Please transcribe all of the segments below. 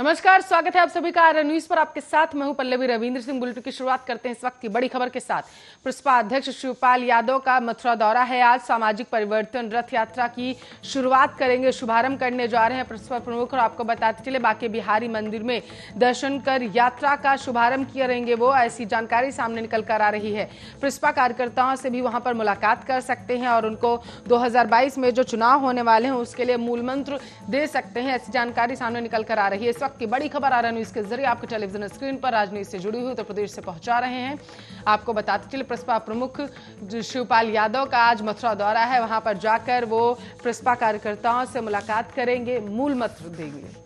नमस्कार, स्वागत है आप सभी का आर्य न्यूज पर। आपके साथ मैं हूं पल्लवी रविंद्र सिंह। बुलेटिन की शुरुआत करते हैं इस वक्त की बड़ी खबर के साथ। प्रसपा अध्यक्ष शिवपाल यादव का मथुरा दौरा है। आज सामाजिक परिवर्तन रथ यात्रा की शुरुआत करेंगे, शुभारंभ करने जा रहे हैं प्रसपा प्रमुख। और आपको बताते चले बांके बिहारी मंदिर में दर्शन कर यात्रा का शुभारंभ करेंगे वो, ऐसी जानकारी सामने निकल कर आ रही है। प्रसपा कार्यकर्ताओं से भी वहां पर मुलाकात कर सकते हैं और उनको 2022 में जो चुनाव होने वाले हैं उसके लिए मूल मंत्र दे सकते हैं, ऐसी जानकारी सामने निकल कर आ रही है। की बड़ी खबर आर्य न्यूज के जरिए आपके टेलीविजन स्क्रीन पर राजनीति से जुड़ी हुई उत्तर प्रदेश से पहुंचा रहे हैं। आपको बताते चले प्रसपा प्रमुख शिवपाल यादव का आज मथुरा दौरा है। वहां पर जाकर वो प्रसपा कार्यकर्ताओं से मुलाकात करेंगे, मूल मंत्र देंगे।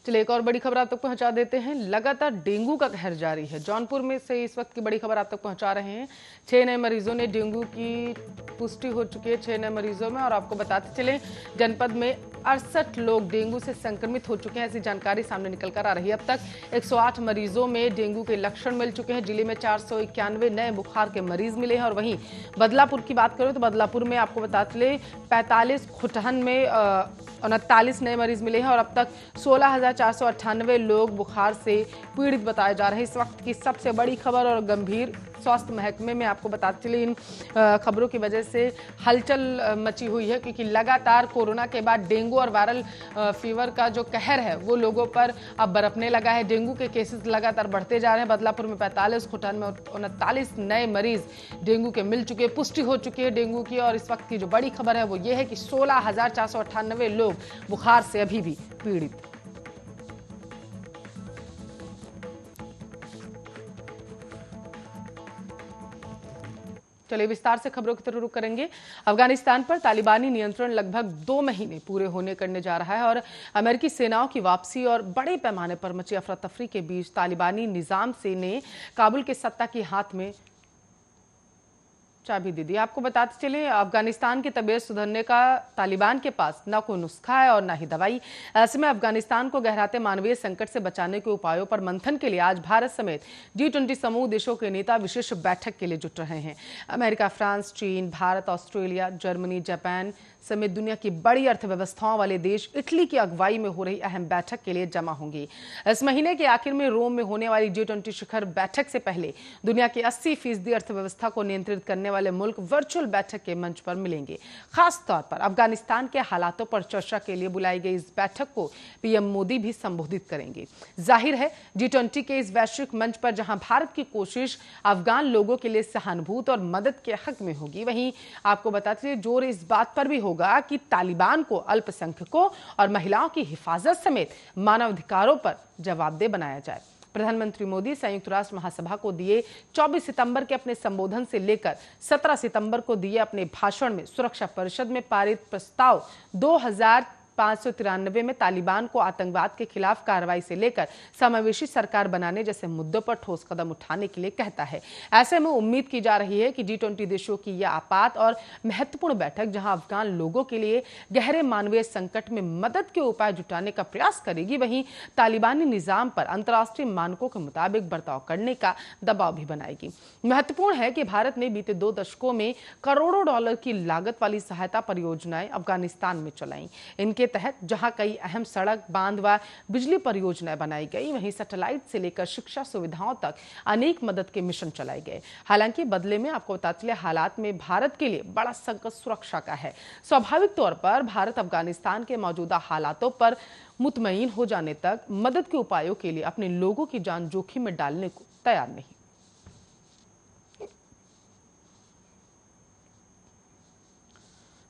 चलिए एक और बड़ी खबर आप तक पहुंचा देते हैं। लगातार डेंगू का कहर जारी है। जौनपुर में से इस वक्त की बड़ी खबर आप तक पहुंचा रहे हैं। 6 नए मरीजों ने डेंगू की पुष्टि हो चुकी है, 6 नए मरीजों में। और आपको बताते चले जनपद में 68 लोग डेंगू से संक्रमित हो चुके हैं, ऐसी जानकारी सामने निकल कर आ रही है। अब तक 108 मरीजों में डेंगू के लक्षण मिल चुके हैं। जिले में 491 नए बुखार के मरीज मिले हैं। और वहीं बदलापुर की बात करें तो बदलापुर में आपको बताते चले 45, खुटहन में 39 नए मरीज मिले हैं। और अब तक 16,498 लोग बुखार से पीड़ित बताए जा रहे हैं। इस वक्त की सबसे बड़ी खबर और गंभीर स्वास्थ्य महकमे में आपको बताते चले इन खबरों की वजह से हलचल मची हुई है, क्योंकि लगातार कोरोना के बाद डेंगू और वायरल फीवर का जो कहर है वो लोगों पर अब बरपने लगा है। डेंगू के केसेस लगातार बढ़ते जा रहे हैं। बदलापुर में 45, खुटन में 39 नए मरीज डेंगू के मिल चुके, पुष्टि हो चुकी है डेंगू की। और इस वक्त की जो बड़ी खबर है वो ये है कि 16,498 लोग बुखार से अभी भी पीड़ित। चलिए विस्तार से खबरों की तरफ रुख करेंगे। अफगानिस्तान पर तालिबानी नियंत्रण लगभग 2 महीने पूरे होने करने जा रहा है और अमेरिकी सेनाओं की वापसी और बड़े पैमाने पर मची अफरा तफरी के बीच तालिबानी निजाम से ने काबुल के सत्ता के हाथ में चाबी दे दी। आपको बताते चले अफगानिस्तान की तबीयत सुधरने का तालिबान के पास न कोई नुस्खा है और न ही दवाई। ऐसे में अफगानिस्तान को गहराते मानवीय संकट से बचाने के उपायों पर मंथन के लिए आज भारत समेत G20 समूह देशों के नेता विशेष बैठक के लिए जुट रहे हैं। अमेरिका, फ्रांस, चीन, भारत, ऑस्ट्रेलिया, जर्मनी, जापान समेत दुनिया की बड़ी अर्थव्यवस्थाओं वाले देश इटली की अगुवाई में हो रही अहम बैठक के लिए जमा होंगे। इस महीने के आखिर में रोम में होने वाली G20 शिखर बैठक से पहले दुनिया की 80% अर्थव्यवस्था को नियंत्रित करने वाले मुल्क वर्चुअल बैठक के मंच पर मिलेंगे। खास तौर पर अफगानिस्तान के हालातों पर चर्चा के लिए बुलाई गई इस बैठक को पीएम मोदी भी संबोधित करेंगे। जाहिर है G20 के इस वैश्विक मंच पर जहां भारत की कोशिश अफगान लोगों के लिए सहानुभूति और मदद के हक में होगी, वहीं आपको बताते हैं जोर इस बात पर भी होगा कि तालिबान को अल्पसंख्यकों और महिलाओं की हिफाजत समेत मानवाधिकारों पर जवाबदेह बनाया जाए। प्रधानमंत्री मोदी संयुक्त राष्ट्र महासभा को दिए 24 सितंबर के अपने संबोधन से लेकर 17 सितंबर को दिए अपने भाषण में सुरक्षा परिषद में पारित प्रस्ताव 2593 में तालिबान को आतंकवाद के खिलाफ कार्रवाई से लेकर समावेशी सरकार बनाने जैसे मुद्दों पर ठोस कदम उठाने के लिए कहता है। ऐसे में उम्मीद की जा रही है कि G20 देशों की यह आपात और महत्वपूर्ण बैठक जहां अफगान लोगों के लिए गहरे मानवीय संकट में मदद के उपाय जुटाने का प्रयास करेगी, वहीं तालिबानी निजाम पर अंतर्राष्ट्रीय मानकों के मुताबिक बर्ताव करने का दबाव भी बनाएगी। महत्वपूर्ण है कि भारत ने बीते 2 दशकों में करोड़ों डॉलर की लागत वाली सहायता परियोजनाएं अफगानिस्तान में चलाई। इनके तहत जहां कई अहम सड़क, बांध व बिजली परियोजनाएं बनाई गई, वहीं सैटेलाइट से लेकर शिक्षा सुविधाओं तक अनेक मदद के मिशन चलाए गए। हालांकि बदले में आपको बताते चले हालात में भारत के लिए बड़ा संकट सुरक्षा का है। स्वाभाविक तौर पर भारत अफगानिस्तान के मौजूदा हालातों पर मुतमईन हो जाने तक मदद के उपायों के लिए अपने लोगों की जान जोखिम में डालने को तैयार नहीं।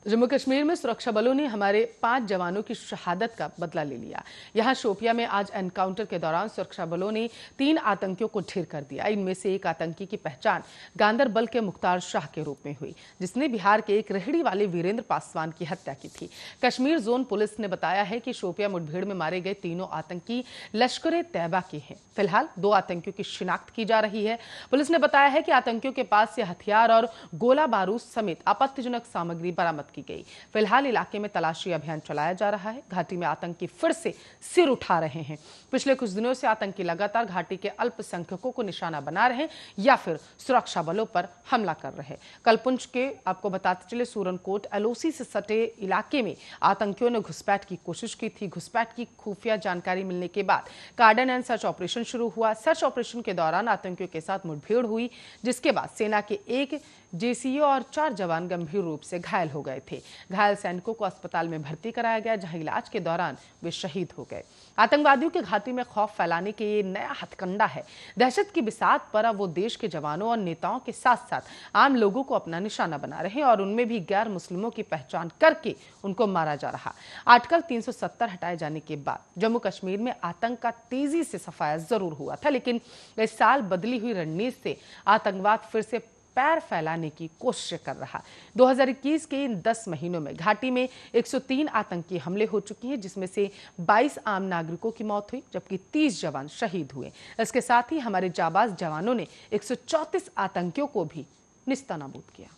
जम्मू कश्मीर में सुरक्षा बलों ने हमारे 5 जवानों की शहादत का बदला ले लिया। यहां शोपिया में आज एनकाउंटर के दौरान सुरक्षा बलों ने 3 आतंकियों को ढेर कर दिया। इनमें से एक आतंकी की पहचान गांदरबल के मुख्तार शाह के रूप में हुई, जिसने बिहार के एक रेहड़ी वाले वीरेंद्र पासवान की हत्या की थी। कश्मीर जोन पुलिस ने बताया है कि शोपिया मुठभेड़ में मारे गए तीनों आतंकी लश्कर तैयबा के हैं। फिलहाल 2 आतंकियों की शिनाख्त की जा रही है। पुलिस ने बताया है कि आतंकियों के पास से हथियार और गोला बारूद समेत आपत्तिजनक सामग्री बरामद की गई। फिलहाल इलाके में तलाशी अभियान चलाया जा रहा है। घाटी में आतंकी फिर से सिर उठा रहे हैं। पिछले कुछ दिनों से आतंकी लगातार घाटी के अल्पसंख्यकों को निशाना बना रहे हैं या फिर सुरक्षा बलों पर हमला कर रहे हैं। कल पुंछ के आपको बताते चले सूरनकोट एलओसी से सटे इलाके में आतंकियों ने घुसपैठ की कोशिश की थी। घुसपैठ की खुफिया जानकारी मिलने के बाद कार्डन एंड सर्च ऑपरेशन शुरू हुआ। सर्च ऑपरेशन के दौरान आतंकियों के साथ मुठभेड़ हुई, जिसके बाद सेना के एक जेसीओ और 4 जवान गंभीर रूप से घायल हो गए थे। घायल सैनिकों को अस्पताल में भर्ती कराया गया, जहां इलाज के दौरान वे शहीद हो गए। आतंकवादियों की घाटी में खौफ फैलाने के ये नया हथकंडा है। दहशत की बिसात पर अब वो देश के जवानों और नेताओं के साथ साथ आम लोगों को अपना निशाना बना रहे हैं और उनमें भी गैर मुस्लिमों की पहचान करके उनको मारा जा रहा। आर्टिकल 370 हटाए जाने के बाद जम्मू कश्मीर में आतंक का तेजी से सफाया जरूर हुआ था, लेकिन इस साल बदली हुई रणनीति से आतंकवाद फिर से पैर फैलाने की कोशिश कर रहा। 2021 के इन 10 महीनों में घाटी में 103 आतंकी हमले हो चुके हैं, जिसमें से 22 आम नागरिकों की मौत हुई, जबकि 30 जवान शहीद हुए। इसके साथ ही हमारे जाबाज जवानों ने 134 आतंकियों को भी निस्तानाबूद किया।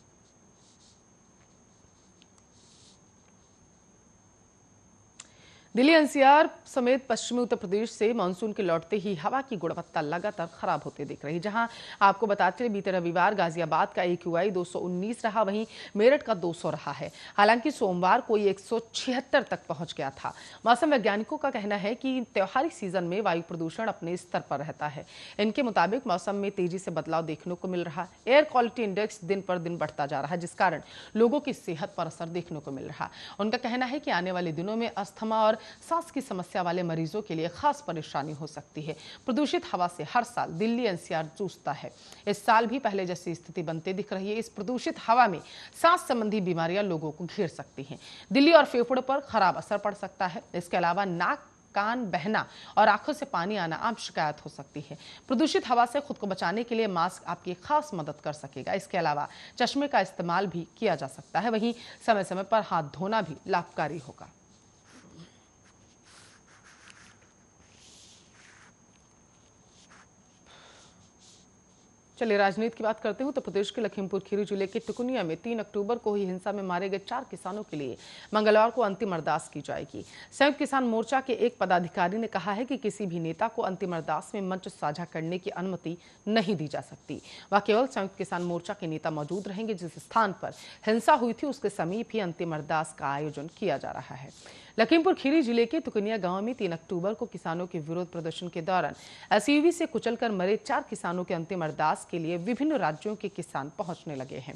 दिल्ली एनसीआर समेत पश्चिमी उत्तर प्रदेश से मानसून के लौटते ही हवा की गुणवत्ता लगातार खराब होते दिख रही। जहां आपको बताते चले बीते रविवार गाजियाबाद का AQI 219 रहा, वहीं मेरठ का 200 रहा है। हालांकि सोमवार को ये 176 तक पहुंच गया था। मौसम वैज्ञानिकों का कहना है कि त्योहारी सीजन में वायु प्रदूषण अपने स्तर पर रहता है। इनके मुताबिक मौसम में तेजी से बदलाव देखने को मिल रहा। एयर क्वालिटी इंडेक्स दिन पर दिन बढ़ता जा रहा है, जिस कारण लोगों की सेहत पर असर देखने को मिल रहा। उनका कहना है कि आने वाले दिनों में अस्थमा और सांस की समस्या वाले मरीजों के लिए खास परेशानी हो सकती है। प्रदूषित हवा से हर साल दिल्ली एनसीआर जूझता है। इस साल भी पहले जैसी स्थिति बनती दिख रही है। इस प्रदूषित हवा में सांस संबंधी बीमारियां लोगों को घेर सकती हैं। दिल्ली और फेफड़ों पर खराब असर पड़ सकता है। इसके अलावा नाक, कान बहना और आंखों से पानी आना आम शिकायत हो सकती है। प्रदूषित हवा से खुद को बचाने के लिए मास्क आपकी खास मदद कर सकेगा। इसके अलावा चश्मे का इस्तेमाल भी किया जा सकता है। वहीं समय समय पर हाथ धोना भी लाभकारी होगा। चलिए राजनीति की बात करते हैं। उत्तर प्रदेश के लखीमपुर खीरी जिले के टुकुनिया में 3 अक्टूबर को हुई हिंसा में मारे गए 4 किसानों के लिए मंगलवार को अंतिम अरदास की जाएगी। संयुक्त किसान मोर्चा के एक पदाधिकारी ने कहा है कि किसी भी नेता को अंतिम अरदास में मंच साझा करने की अनुमति नहीं दी जा सकती। वह केवल संयुक्त किसान मोर्चा के नेता मौजूद रहेंगे। जिस स्थान पर हिंसा हुई थी उसके समीप ही अंतिम अरदास का आयोजन किया जा रहा है। लखीमपुर खीरी जिले के टुकुनिया गांव में 3 अक्टूबर को किसानों के विरोध प्रदर्शन के दौरान एसयूवी से कुचलकर मरे 4 किसानों के अंतिम अरदास के लिए विभिन्न राज्यों के किसान पहुंचने लगे हैं।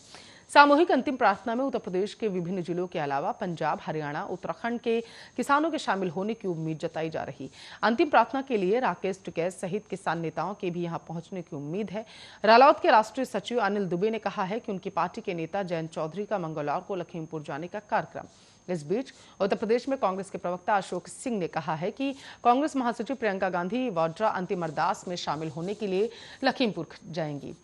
सामूहिक अंतिम प्रार्थना में उत्तर प्रदेश के विभिन्न जिलों के अलावा पंजाब, हरियाणा, उत्तराखंड के किसानों के शामिल होने की उम्मीद जताई जा रही। अंतिम प्रार्थना के लिए राकेश टिकैत सहित किसान नेताओं के भी यहां पहुंचने की उम्मीद है। रालोद के राष्ट्रीय सचिव अनिल दुबे ने कहा है कि उनकी पार्टी के नेता जयंत चौधरी का मंगलवार को लखीमपुर जाने का कार्यक्रम। इस बीच उत्तर प्रदेश में कांग्रेस के प्रवक्ता अशोक सिंह ने कहा है कि कांग्रेस महासचिव प्रियंका गांधी वाड्रा अंतिम अरदास में शामिल होने के लिए लखीमपुर जाएंगी।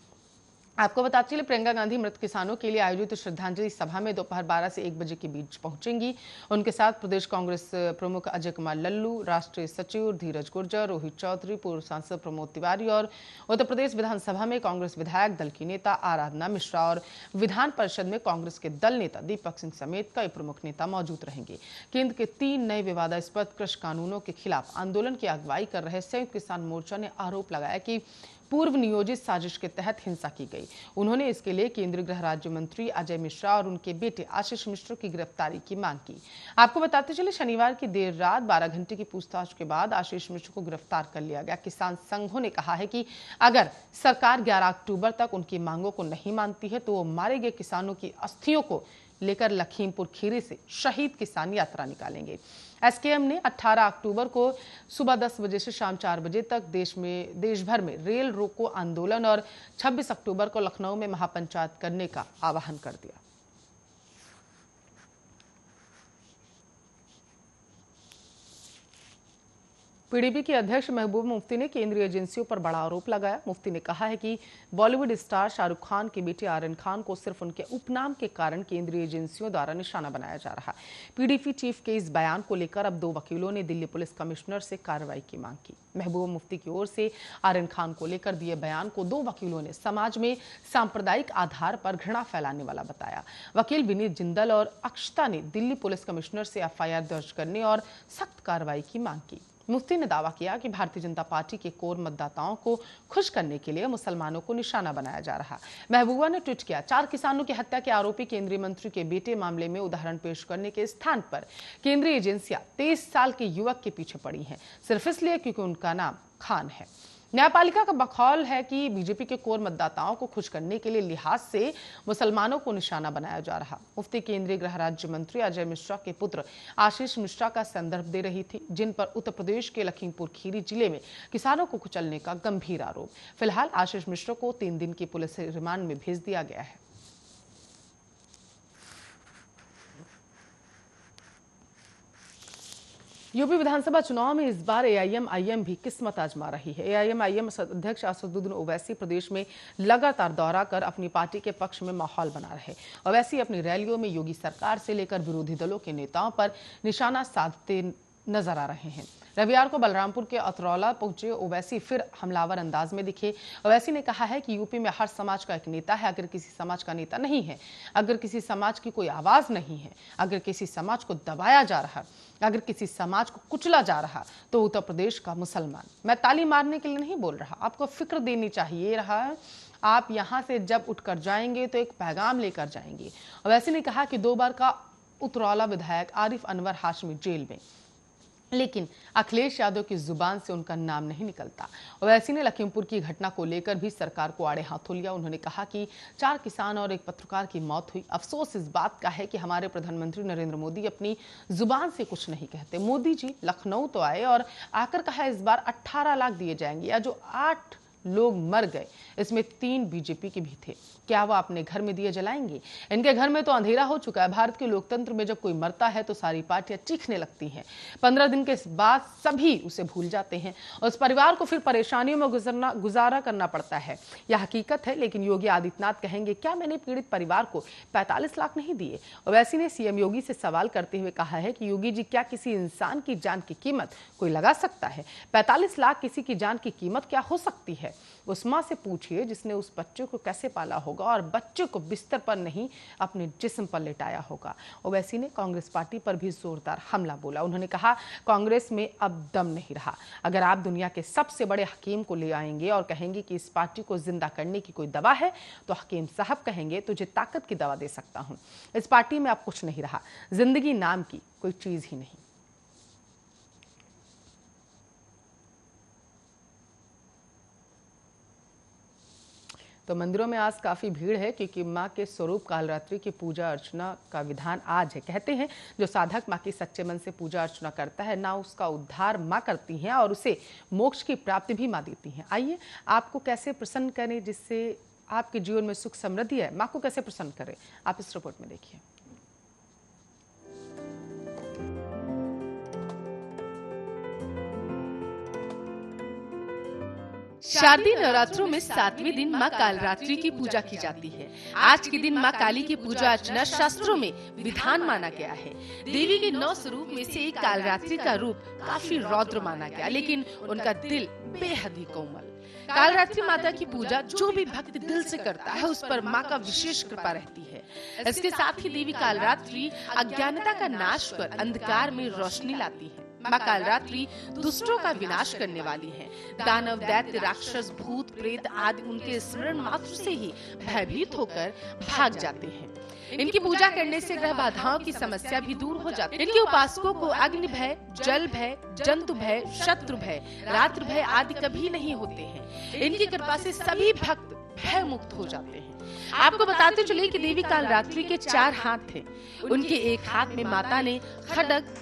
आपको बताते चले प्रियंका गांधी मृत किसानों के लिए आयोजित श्रद्धांजलि सभा में दोपहर 12 से 1 बजे के बीच पहुंचेंगी। उनके साथ प्रदेश कांग्रेस प्रमुख अजय कुमार लल्लू, राष्ट्रीय सचिव धीरज गुर्जर, रोहित चौधरी, पूर्व सांसद प्रमोद तिवारी और उत्तर प्रदेश विधानसभा में कांग्रेस विधायक दल की नेता आराधना मिश्रा और विधान परिषद में कांग्रेस के दल नेता दीपक सिंह समेत कई प्रमुख नेता मौजूद रहेंगे। केंद्र के 3 नए विवादास्पद कृषि कानूनों के खिलाफ आंदोलन की अगुवाई कर रहे संयुक्त किसान मोर्चा ने आरोप लगाया कि पूर्व नियोजित साजिश के तहत हिंसा की गई। उन्होंने इसके लिए केंद्रीय गृह राज्य मंत्री अजय मिश्रा और उनके बेटे आशीष मिश्रा की गिरफ्तारी की मांग की। आपको बताते चले शनिवार की देर रात 12 घंटे की पूछताछ के बाद आशीष मिश्रा को गिरफ्तार कर लिया गया। किसान संघों ने कहा है कि अगर सरकार 11 अक्टूबर तक उनकी मांगों को नहीं मानती है तो वो मारे गए किसानों की अस्थियों को लेकर लखीमपुर खीरी से शहीद किसान यात्रा निकालेंगे। एसकेएम ने 18 अक्टूबर को सुबह 10 बजे से शाम 4 बजे तक देश भर में रेल रोको आंदोलन और 26 अक्टूबर को लखनऊ में महापंचायत करने का आह्वान कर दिया। पीडीपी के अध्यक्ष महबूब मुफ्ती ने केंद्रीय एजेंसियों पर बड़ा आरोप लगाया। मुफ्ती ने कहा है कि बॉलीवुड स्टार शाहरुख खान के बेटे आर्यन खान को सिर्फ उनके उपनाम के कारण केंद्रीय एजेंसियों द्वारा निशाना बनाया जा रहा है। पीडीपी चीफ के इस बयान को लेकर अब 2 वकीलों ने दिल्ली पुलिस कमिश्नर से कार्रवाई की मांग की। महबूब मुफ्ती की ओर से आर्यन खान को लेकर दिए बयान को 2 वकीलों ने समाज में सांप्रदायिक आधार पर घृणा फैलाने वाला बताया। वकील विनीत जिंदल और अक्षता ने दिल्ली पुलिस कमिश्नर से एफआईआर दर्ज करने और सख्त कार्रवाई की मांग की। मुफ्ती ने दावा किया कि भारतीय जनता पार्टी के कोर मतदाताओं को खुश करने के लिए मुसलमानों को निशाना बनाया जा रहा। महबूबा ने ट्वीट किया, 4 किसानों की हत्या के आरोपी केंद्रीय मंत्री के बेटे मामले में उदाहरण पेश करने के स्थान पर केंद्रीय एजेंसियां 23 साल के युवक के पीछे पड़ी हैं, सिर्फ इसलिए क्योंकि उनका नाम खान है। न्यायपालिका का बखौल है कि बीजेपी के कोर मतदाताओं को खुश करने के लिए लिहाज से मुसलमानों को निशाना बनाया जा रहा। मुफ्ती केंद्रीय गृह राज्य मंत्री अजय मिश्रा के पुत्र आशीष मिश्रा का संदर्भ दे रही थी, जिन पर उत्तर प्रदेश के लखीमपुर खीरी जिले में किसानों को कुचलने का गंभीर आरोप। फिलहाल आशीष मिश्रा को 3 दिन की पुलिस रिमांड में भेज दिया गया है। यूपी विधानसभा चुनाव में इस बार एआईएमआईएम भी किस्मत आजमा रही है। एआईएमआईएम अध्यक्ष असदुद्दीन ओवैसी प्रदेश में लगातार दौरा कर अपनी पार्टी के पक्ष में माहौल बना रहे। ओवैसी अपनी रैलियों में योगी सरकार से लेकर विरोधी दलों के नेताओं पर निशाना साधते नजर आ रहे हैं। रविवार को बलरामपुर के अतरौला पहुंचे ओवैसी फिर हमलावर अंदाज में दिखे। ओवैसी ने कहा है कि यूपी में हर समाज का एक नेता है। अगर किसी समाज का नेता नहीं है, अगर किसी समाज की कोई आवाज नहीं है, अगर किसी समाज को दबाया जा रहा, अगर किसी समाज को कुचला जा रहा, तो उत्तर प्रदेश का मुसलमान। मैं ताली मारने के लिए नहीं बोल रहा, आपको फिक्र देनी चाहिए रहा है। आप यहां से जब उठकर जाएंगे तो एक पैगाम लेकर जाएंगे। ओवैसी ने कहा कि 2 बार का उतरौला विधायक आरिफ अनवर हाशमी जेल में, लेकिन अखिलेश यादव की जुबान से उनका नाम नहीं निकलता। ओवैसी ने लखीमपुर की घटना को लेकर भी सरकार को आड़े हाथों लिया। उन्होंने कहा कि 4 किसान और एक पत्रकार की मौत हुई। अफसोस इस बात का है कि हमारे प्रधानमंत्री नरेंद्र मोदी अपनी जुबान से कुछ नहीं कहते। मोदी जी लखनऊ तो आए और आकर कहा इस बार 18 लाख दिए जाएंगे। या जो 8 लोग मर गए, इसमें 3 बीजेपी के भी थे। क्या वो अपने घर में दिए जलाएंगे? इनके घर में तो अंधेरा हो चुका है। भारत के लोकतंत्र में जब कोई मरता है तो सारी पार्टियां चीखने लगती हैं। 15 दिन के बाद सभी उसे भूल जाते हैं। उस परिवार को फिर परेशानियों में गुजारा करना पड़ता है। यह हकीकत है। लेकिन योगी आदित्यनाथ कहेंगे, क्या मैंने पीड़ित परिवार को 45 लाख नहीं दिए? ओवैसी ने सीएम योगी से सवाल करते हुए कहा है कि योगी जी, क्या किसी इंसान की जान की कीमत कोई लगा सकता है? 45 लाख किसी की जान की कीमत क्या हो सकती है? उस मां से पूछिए जिसने उस बच्चे को कैसे पाला होगा और बच्चे को बिस्तर पर नहीं अपने जिस्म पर लेटाया होगा। ओवैसी ने कांग्रेस पार्टी पर भी जोरदार हमला बोला। उन्होंने कहा, कांग्रेस में अब दम नहीं रहा। अगर आप दुनिया के सबसे बड़े हकीम को ले आएंगे और कहेंगे कि इस पार्टी को जिंदा करने की कोई दवा है, तो हकीम साहब कहेंगे तुझे ताकत की दवा दे सकता हूं। इस पार्टी में अब कुछ नहीं रहा, जिंदगी नाम की कोई चीज ही नहीं। तो मंदिरों में आज काफी भीड़ है, क्योंकि मां के स्वरूप कालरात्रि की पूजा अर्चना का विधान आज है। कहते हैं जो साधक मां की सच्चे मन से पूजा अर्चना करता है ना, उसका उद्धार मां करती हैं और उसे मोक्ष की प्राप्ति भी मां देती हैं। आइए आपको कैसे प्रसन्न करें जिससे आपके जीवन में सुख समृद्धि है, मां को कैसे प्रसन्न करें, आप इस रिपोर्ट में देखिए। शारदीय नवरात्रों में 7वें दिन मां कालरात्रि की पूजा की जाती है। आज के दिन मां काली की पूजा अर्चना शास्त्रों में विधान माना गया है। देवी के 9 स्वरूप में से एक कालरात्रि का रूप काफी रौद्र माना गया, लेकिन उनका दिल बेहद ही कोमल। कालरात्रि माता की पूजा जो भी भक्त दिल से करता है, उस पर मां का विशेष कृपा रहती है। इसके साथ ही देवी कालरात्रि अज्ञानता का नाश कर अंधकार में रोशनी लाती है। मां कालरात्रि दुष्टों का विनाश करने वाली है। दानव, दैत्य, राक्षस, भूत, प्रेत आदि उनके स्मरण मात्र से ही भयभीत होकर भाग जाते हैं। इनकी पूजा करने से ग्रह बाधाओं की समस्या भी दूर हो जाती है। इनके उपासकों को अग्नि भय, जल भय, जंतु भय, शत्रु भय, रात्र भय आदि कभी नहीं होते हैं। इनकी कृपा से सभी भक्त भय मुक्त हो जाते हैं। आपको बताते चले कि देवी कालरात्रि के 4 हाथ थे। उनके एक हाथ में माता ने खड्ग,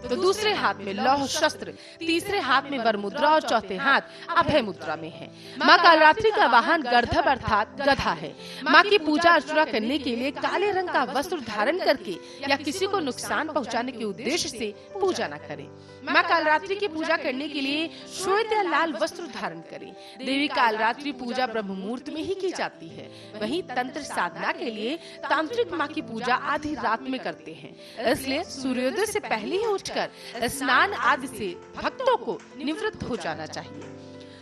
तो दूसरे हाथ में लौह शस्त्र, तीसरे हाथ में वर मुद्रा और चौथे हाथ अभय मुद्रा में है। माँ कालरात्रि का वाहन गर्दभ अर्थात गधा है। माँ की पूजा अर्चना करने के लिए काले रंग का वस्त्र धारण करके या किसी को नुकसान पहुँचाने के उद्देश्य से पूजा न करें। माँ कालरात्रि की पूजा करने के लिए श्वेत या लाल वस्त्र धारण करें। देवी कालरात्रि पूजा ब्रह्म मुहूर्त में ही की जाती है। वहीं तंत्र साधना के लिए तांत्रिक माँ की पूजा आधी रात में करते हैं। इसलिए सूर्योदय से पहले ही उठकर स्नान आदि से भक्तों को निवृत्त हो जाना चाहिए।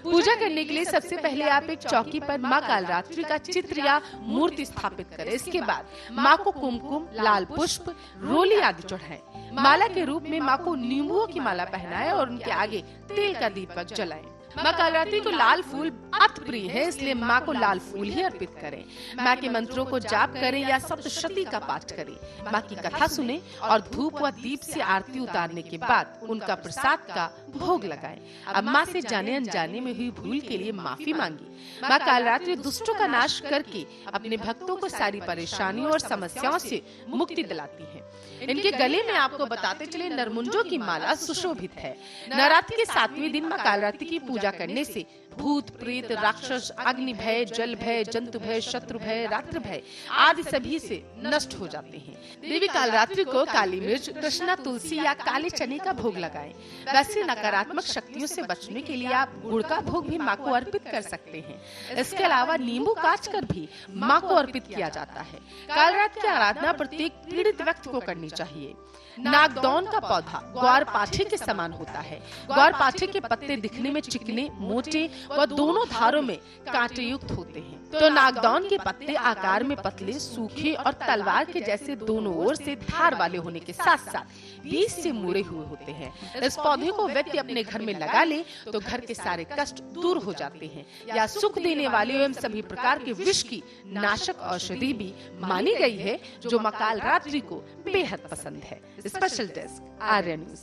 पूजा करने के लिए सबसे पहले आप एक चौकी पर माँ कालरात्रि का चित्र या मूर्ति स्थापित करें। इसके बाद माँ को कुमकुम, लाल पुष्प, रोली आदि चढ़ाएं। माला के रूप में माँ को नींबुओं की माला पहनाएं और उनके आगे तेल का दीपक जलाएं। माँ कालरात्रि को लाल फूल अति प्रिय है, इसलिए माँ को लाल फूल ही अर्पित करें। माँ के मंत्रों को जाप करें या सप्तशती का पाठ करें। माँ की कथा सुने और धूप व दीप से आरती उतारने के बाद उनका प्रसाद का भोग लगाएं। अब माँ से जाने अनजाने में हुई भूल के लिए माफी मांगी। माँ कालरात्रि दुष्टों का नाश करके अपने भक्तों को सारी परेशानियों और समस्याओं से मुक्ति दिलाती है। इनके गले में आपको बताते चले नरमुंजों की माला सुशोभित है। नवरात्रि के 7वें दिन माँ कालरात्रि की पूजा करने से भूत, प्रेत, राक्षस, अग्नि भय, जल भय, जंतु भय, शत्रु भय, रात्रि भय आदि सभी से नष्ट हो जाते हैं। देवी कालरात्रि को काली मिर्च, कृष्णा तुलसी या काले चने का भोग लगाएं। वैसे नकारात्मक शक्तियों से बचने के लिए आप गुड़ का भोग भी माँ को अर्पित कर सकते हैं। इसके अलावा नींबू काट कर भी माँ को अर्पित किया जाता है। कालरात्रि की आराधना प्रत्येक पीड़ित व्यक्ति को करनी चाहिए। नागदौन का पौधा ग्वार पाठे के समान होता है। ग्वार पाठे के पत्ते दिखने में चिकने, मोटे व दोनों धारों में कांटे युक्त होते हैं, तो नागदौन के पत्ते आकार में पतले, सूखे और तलवार के जैसे दोनों ओर से धार वाले होने के साथ साथ बीच से मुड़े हुए होते हैं। इस पौधे को व्यक्ति अपने घर में लगा ले तो घर के सारे कष्ट दूर हो जाते हैं या सुख देने वाले एवं सभी प्रकार के विष की नाशक औषधि भी मानी गई है, जो माँ कालरात्रि को बेहद पसंद है। Special desk, Arya news.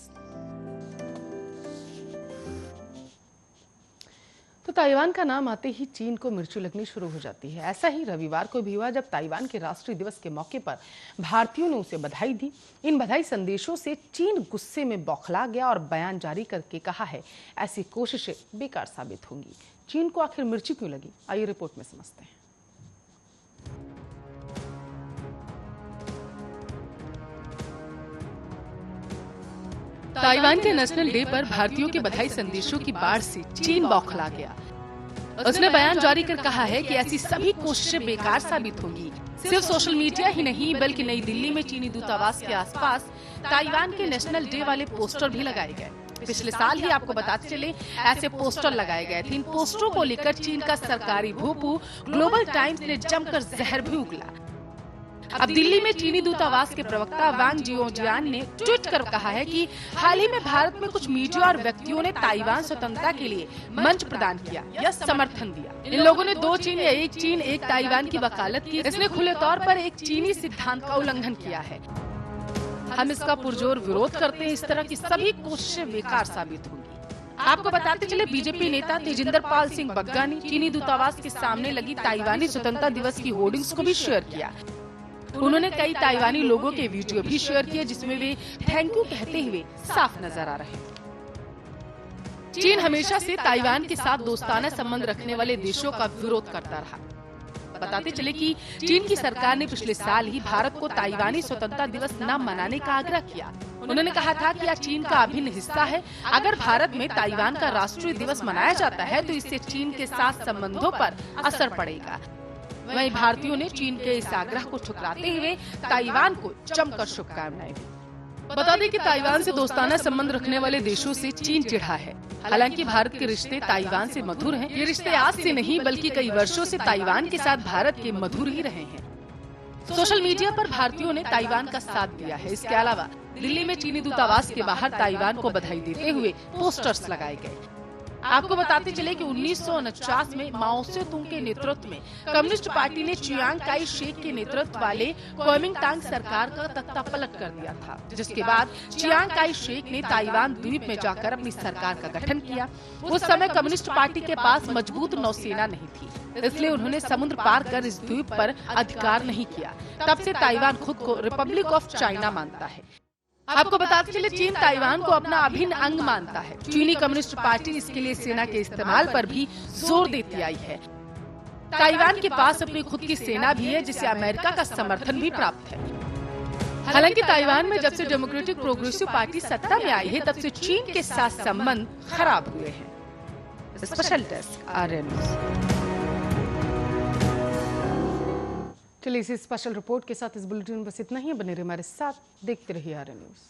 तो ताइवान का नाम आते ही चीन को मिर्ची लगनी शुरू हो जाती है। ऐसा ही रविवार को भी हुआ जब ताइवान के राष्ट्रीय दिवस के मौके पर भारतीयों ने उसे बधाई दी। इन बधाई संदेशों से चीन गुस्से में बौखला गया और बयान जारी करके कहा है ऐसी कोशिशें बेकार साबित होंगी। चीन को आखिर मिर्ची क्यों लगी, आइए रिपोर्ट में समझते हैं। ताइवान के नेशनल डे पर भारतीयों के बधाई संदेशों की बाढ़ से चीन बौखला गया। उसने बयान जारी कर कहा है कि ऐसी सभी कोशिशें बेकार साबित होंगी। सिर्फ सोशल मीडिया ही नहीं बल्कि नई दिल्ली में चीनी दूतावास के आसपास ताइवान के नेशनल डे वाले पोस्टर भी लगाए गए। पिछले साल ही आपको बताते चले ऐसे पोस्टर लगाए गए थे। इन पोस्टरों को लेकर चीन का सरकारी भूपू ग्लोबल टाइम्स ने जमकर जहर भी उगला। अब दिल्ली में चीनी दूतावास के प्रवक्ता वांग जियोजियान ने ट्वीट कर कहा है कि हाल ही में भारत में कुछ मीडिया और व्यक्तियों ने ताइवान स्वतंत्रता के लिए मंच प्रदान किया या समर्थन दिया। इन लोगों ने 2 चीन या 1 चीन 1 ताइवान की वकालत की। इसने खुले तौर पर एक चीनी सिद्धांत का उल्लंघन किया है। हम इसका पुरजोर विरोध करते हैं। इस तरह की सभी कोशिशें बेकार साबित होंगी। आपको बताते चले बीजेपी नेता तेजिंदर पाल सिंह बग्गा ने चीनी दूतावास के सामने लगी ताइवानी स्वतंत्रता दिवस की होर्डिंग्स को भी शेयर किया। उन्होंने कई ताइवानी लोगों के वीडियो भी शेयर किए जिसमें वे थैंक यू कहते हुए साफ नजर आ रहे हैं। चीन हमेशा से ताइवान के साथ दोस्ताना संबंध रखने वाले देशों का विरोध करता रहा। बताते चले कि चीन की सरकार ने पिछले साल ही भारत को ताइवानी स्वतंत्रता दिवस न मनाने का आग्रह किया। उन्होंने कहा था कि यह चीन का अभिन्न हिस्सा है। अगर भारत में ताइवान का राष्ट्रीय दिवस मनाया जाता है तो इससे चीन के साथ संबंधों पर असर पड़ेगा। वहीं भारतीयों ने चीन के इस आग्रह को ठुकराते हुए ताइवान को जमकर शुभकामनाएं दी। बता दें कि ताइवान से दोस्ताना संबंध रखने वाले देशों से चीन चिढ़ा है। हालांकि भारत के रिश्ते ताइवान से मधुर हैं। ये रिश्ते आज से नहीं बल्कि कई वर्षों से ताइवान के साथ भारत के मधुर ही रहे हैं। सोशल मीडिया पर भारतीयों ने ताइवान का साथ दिया है। इसके अलावा दिल्ली में चीनी दूतावास के बाहर ताइवान को बधाई देते हुए पोस्टर्स लगाए गए। आपको बताते चले कि 1949 में माओ से तुंग के नेतृत्व में कम्युनिस्ट पार्टी ने चियांग काई शेक के नेतृत्व वाले कुओमिंगटांग सरकार का तख्ता पलट कर दिया था, जिसके बाद चियांग काई शेक ने ताइवान द्वीप में जाकर अपनी सरकार का गठन किया। उस समय कम्युनिस्ट पार्टी के पास मजबूत नौसेना नहीं थी, इसलिए उन्होंने समुद्र पार कर इस द्वीप पर अधिकार नहीं किया। तब से ताइवान खुद को रिपब्लिक ऑफ चाइना मानता है। आपको बताते चले चीन ताइवान को अपना अभिन्न अंग मानता है। चीनी कम्युनिस्ट पार्टी इसके लिए सेना के इस्तेमाल पर भी जोर देती आई है। ताइवान के पास अपनी खुद की सेना भी है जिसे अमेरिका का समर्थन भी प्राप्त है। हालांकि ताइवान में जब से डेमोक्रेटिक प्रोग्रेसिव पार्टी सत्ता में आई है तब से चीन के साथ संबंध खराब हुए हैं। स्पेशल डेस्क आर्य न्यूज। चलिए इसी स्पेशल रिपोर्ट के साथ इस बुलेटिन में बस इतना ही। बने रहिए हमारे साथ, देखते रहिए आर्य न्यूज।